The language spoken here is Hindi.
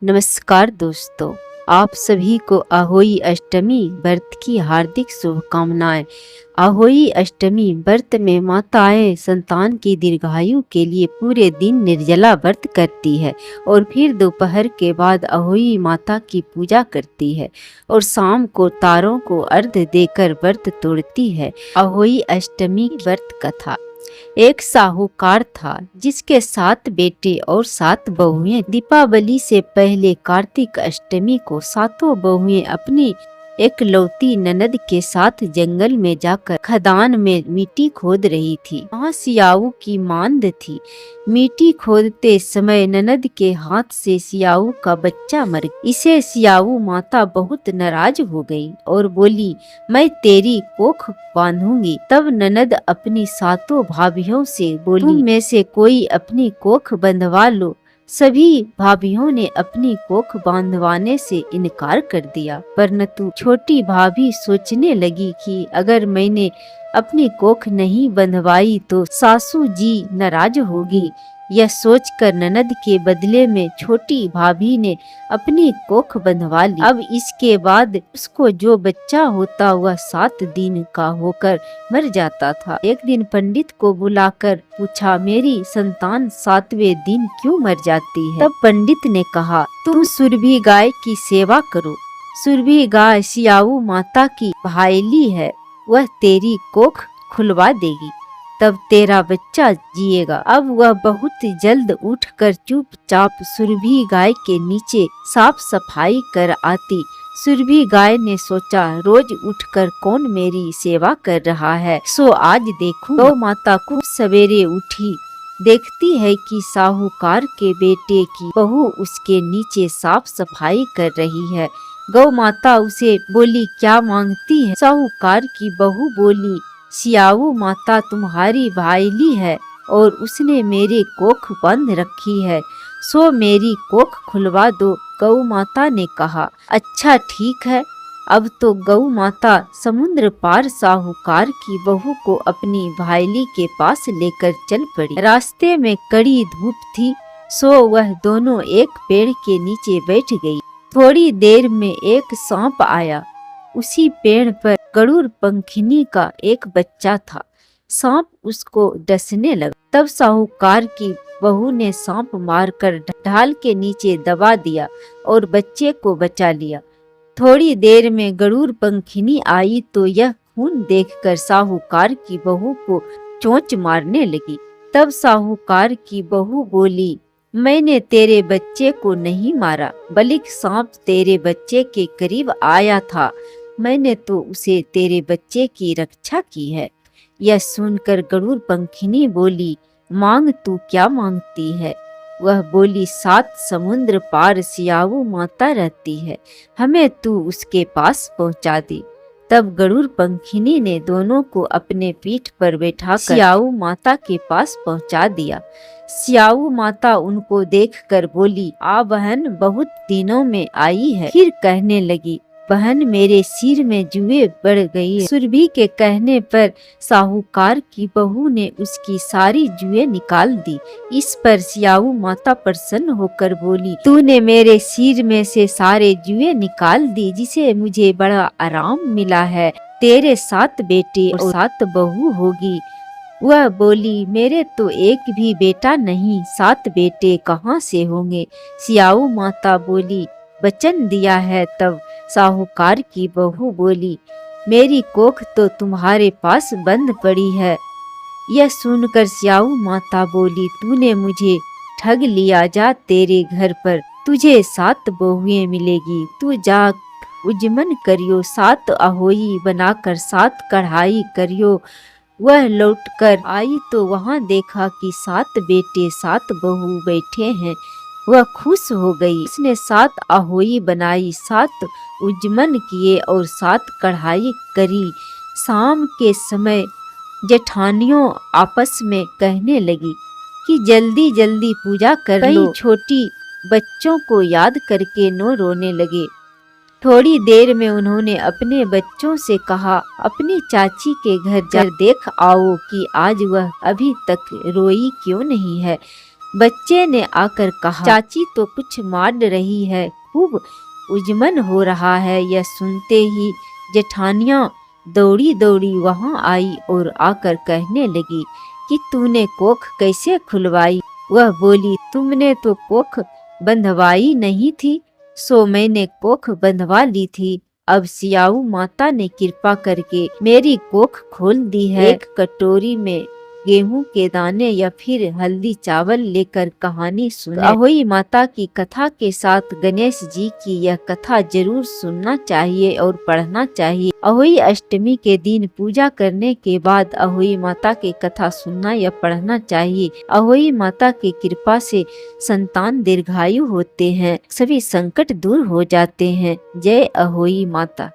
नमस्कार दोस्तों, आप सभी को अहोई अष्टमी व्रत की हार्दिक शुभकामनाएं। अहोई अष्टमी व्रत में माताएं संतान की दीर्घायु के लिए पूरे दिन निर्जला व्रत करती है और फिर दोपहर के बाद अहोई माता की पूजा करती है और शाम को तारों को अर्घ्य देकर व्रत तोड़ती है। अहोई अष्टमी व्रत कथा। एक साहूकार था जिसके 7 बेटे और 7 बहुएं। दीपावली से पहले कार्तिक अष्टमी को सातों बहुएं अपनी एकलौती ननद के साथ जंगल में जाकर खदान में मिट्टी खोद रही थी। वहाँ सियाऊ की मांद थी। मिट्टी खोदते समय ननद के हाथ से सियाऊ का बच्चा मर गया। इसे सियाऊ माता बहुत नाराज हो गई और बोली, मैं तेरी कोख बांधूंगी। तब ननद अपनी सातों भाभियों से बोली, तुम में से कोई अपनी कोख बंधवा लो। सभी भाभियों ने अपनी कोख बांधवाने से इनकार कर दिया, परंतु छोटी भाभी सोचने लगी कि अगर मैंने अपनी कोख नहीं बंधवाई तो सासू जी नाराज होगी। यह सोचकर ननद के बदले में छोटी भाभी ने अपनी कोख बंधवा ली। अब इसके बाद उसको जो बच्चा होता वह 7 दिन का होकर मर जाता था। एक दिन पंडित को बुलाकर पूछा, मेरी संतान 7वें दिन क्यों मर जाती है? तब पंडित ने कहा, तुम सुरभि गाय की सेवा करो। सुरभि गाय सियाऊ माता की भाईली है, वह तेरी कोख खुलवा देगी, तब तेरा बच्चा जिएगा। अब वह बहुत जल्द उठकर चुपचाप सुरभि गाय के नीचे साफ सफाई कर आती। सुरभि गाय ने सोचा, रोज उठकर कौन मेरी सेवा कर रहा है, सो आज देखूं। गौ माता खूब सवेरे उठी, देखती है कि साहूकार के बेटे की बहू उसके नीचे साफ सफाई कर रही है। गौ माता उसे बोली, क्या मांगती है? साहूकार की बहू बोली, सियाऊ माता तुम्हारी भाईली है और उसने मेरी कोख बंद रखी है, सो मेरी कोख खुलवा दो। गौ माता ने कहा, अच्छा ठीक है। अब तो गौ माता समुद्र पार साहूकार की बहू को अपनी भाईली के पास लेकर चल पड़ी। रास्ते में कड़ी धूप थी, सो वह दोनों एक पेड़ के नीचे बैठ गई। थोड़ी देर में एक सांप आया। उसी पेड़ पर गरुड़ पंखिनी का एक बच्चा था। सांप उसको डसने लगा। तब साहूकार की बहू ने सांप मारकर ढाल के नीचे दबा दिया और बच्चे को बचा लिया। थोड़ी देर में गरुड़ पंखिनी आई तो यह खून देखकर साहूकार की बहू को चोंच मारने लगी। तब साहूकार की बहू बोली, मैंने तेरे बच्चे को नहीं मारा, बल्कि सांप तेरे बच्चे के करीब आया था, मैंने तो उसे तेरे बच्चे की रक्षा की है। यह सुनकर गरुड़ पंखिनी बोली, मांग तू क्या मांगती है? वह बोली, 7 समुद्र पार सियाऊ माता रहती है, हमें तू उसके पास पहुंचा दी। तब गरुड़ पंखिनी ने दोनों को अपने पीठ पर बैठाकर सियाऊ माता के पास पहुंचा दिया। सियाऊ माता उनको देखकर बोली, आ बहन, बहुत दिनों में आई है। फिर कहने लगी, बहन मेरे सिर में जुएं बढ़ गई है। सुरभि के कहने पर साहूकार की बहू ने उसकी सारी जुएं निकाल दी। इस पर सियाऊ माता प्रसन्न होकर बोली, तूने मेरे सिर में से सारे जुएं निकाल दी, जिसे मुझे बड़ा आराम मिला है। तेरे 7 बेटे और 7 बहू होगी। वह बोली, मेरे तो एक भी बेटा नहीं, 7 बेटे कहाँ से होंगे? सियाऊ माता बोली, वचन दिया है। तब साहूकार की बहू बोली, मेरी कोख तो तुम्हारे पास बंद पड़ी है। यह सुनकर सियाऊ माता बोली, तूने मुझे ठग लिया, जा तेरे घर पर तुझे 7 बहुएं मिलेगी। तू जा उजमन करियो, 7 अहोई बनाकर 7 कढ़ाई करियो। वह लौटकर आई तो वहां देखा कि 7 बेटे 7 बहू बैठे हैं। वह खुश हो गई। उसने 7 अहोई बनाई, 7 उजमन किए और 7 कढ़ाई करी। शाम के समय जेठानियों आपस में कहने लगी कि जल्दी जल्दी पूजा कर लो। छोटी बच्चों को याद करके नो रोने लगे। थोड़ी देर में उन्होंने अपने बच्चों से कहा, अपनी चाची के घर जा देख आओ कि आज वह अभी तक रोई क्यों नहीं है। बच्चे ने आकर कहा, चाची तो कुछ मार रही है, खूब उजमन हो रहा है। यह सुनते ही जेठानियां दौड़ी दौड़ी वहां आई और आकर कहने लगी कि तूने कोख कैसे खुलवाई। वह बोली, तुमने तो कोख बंधवाई नहीं थी, सो मैंने कोख बंधवा ली थी। अब सियाऊ माता ने कृपा करके मेरी कोख खोल दी है। एक कटोरी में गेहूं के दाने या फिर हल्दी चावल लेकर कहानी सुने। अहोई माता की कथा के साथ गणेश जी की यह कथा जरूर सुनना चाहिए और पढ़ना चाहिए। अहोई अष्टमी के दिन पूजा करने के बाद अहोई माता की कथा सुनना या पढ़ना चाहिए। अहोई माता की कृपा से संतान दीर्घायु होते हैं, सभी संकट दूर हो जाते हैं। जय अहोई माता।